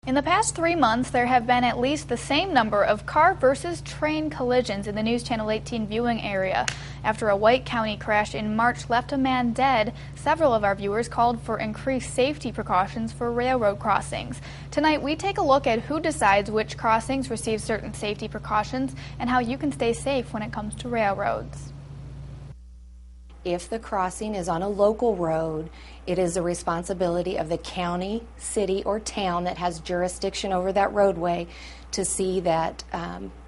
In the past 3 months, there have been at least the same number of car versus train collisions in the News Channel 18 viewing area. After a White County crash in March left a man dead, several of our viewers called for increased safety precautions for railroad crossings. Tonight, we take a look at who decides which crossings receive certain safety precautions and how you can stay safe when it comes to railroads. If the crossing is on a local road, it is the responsibility of the county, city, or town that has jurisdiction over that roadway to see that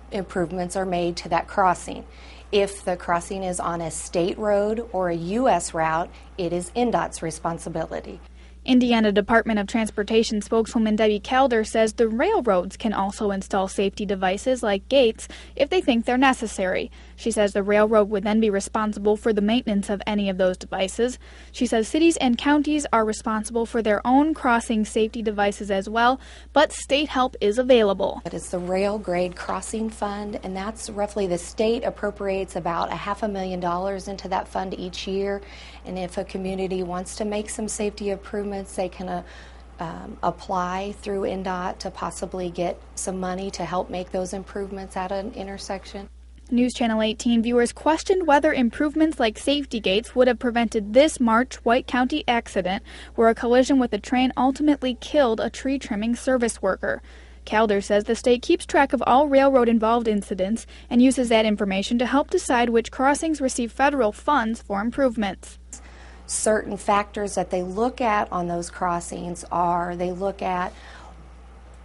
improvements are made to that crossing. If the crossing is on a state road or a U.S. route, it is INDOT's responsibility. Indiana Department of Transportation spokeswoman Debbie Calder says the railroads can also install safety devices like gates if they think they're necessary. She says the railroad would then be responsible for the maintenance of any of those devices. She says cities and counties are responsible for their own crossing safety devices as well, but state help is available. But it's the Rail Grade Crossing Fund, and that's roughly the state appropriates about $500,000 into that fund each year. And if a community wants to make some safety improvements, they can apply through INDOT to possibly get some money to help make those improvements at an intersection. News Channel 18 viewers questioned whether improvements like safety gates would have prevented this March White County accident where a collision with a train ultimately killed a tree trimming service worker. Calder says the state keeps track of all railroad-involved incidents and uses that information to help decide which crossings receive federal funds for improvements. Certain factors that they look at on those crossings are they look at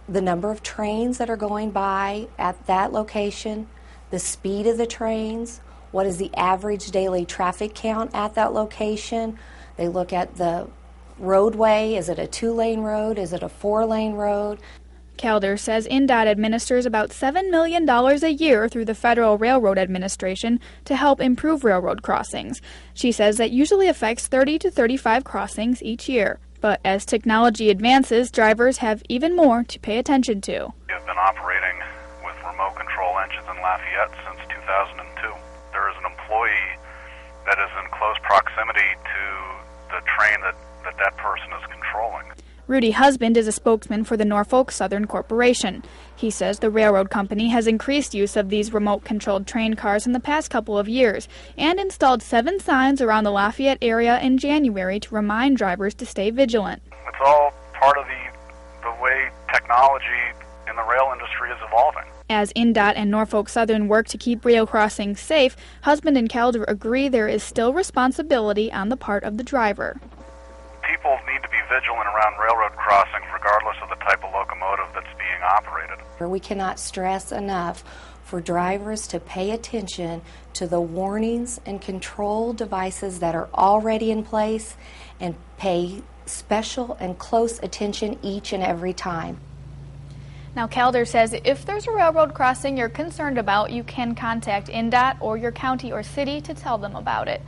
the number of trains that are going by at that location, the speed of the trains, what is the average daily traffic count at that location. They look at the roadway. Is it a 2-lane road? Is it a 4-lane road? Calder says INDOT administers about $7 million a year through the Federal Railroad Administration to help improve railroad crossings. She says that usually affects 30 to 35 crossings each year. But as technology advances, drivers have even more to pay attention to. We have been operating with remote control engines in Lafayette since 2002. There is an employee that is in close proximity to the train that person is controlling. Rudy Husband is a spokesman for the Norfolk Southern Corporation. He says the railroad company has increased use of these remote-controlled train cars in the past couple of years and installed 7 signs around the Lafayette area in January to remind drivers to stay vigilant. It's all part of the way technology in the rail industry is evolving. As INDOT and Norfolk Southern work to keep rail crossings safe, Husband and Calder agree there is still responsibility on the part of the driver. People need to be vigilant around railroad crossings regardless of the type of locomotive that's being operated. We cannot stress enough for drivers to pay attention to the warnings and control devices that are already in place and pay special and close attention each and every time. Now, Calder says if there's a railroad crossing you're concerned about, you can contact INDOT or your county or city to tell them about it.